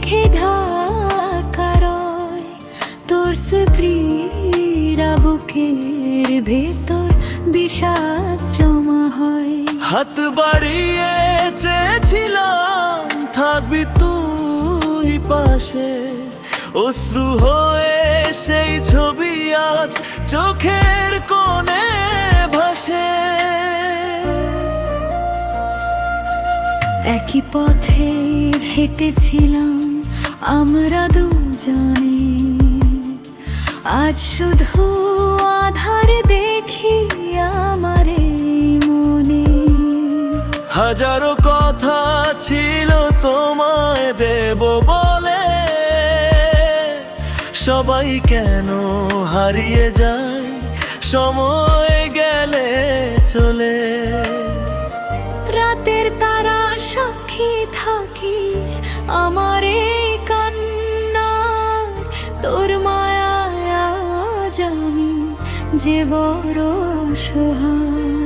মেঘে ঢাকা রয়, তোর স্মৃতিরা বুকের ভেতর বিষাদ জমা হয়। হাত বাড়িয়ে চেয়েছিলাম থাকবি তুই পাশে, অশ্রু হয়ে সেই ছবি আজ চোখের কোণে ভাসে। একই পথে হেঁটেছিলাম আমরা দুজনে, আজ শুধু আধার দেখি আমার এই মনে। হাজারো কথা ছিল তোমায় দেব বলে, সবাই কেন হারিয়ে যায় সময় গেলে চলে। রাতের তারা সাক্ষী থাকিস আমার এই কান্নার, তোর মায়ায় আজ আমি যে বড় অসহায়।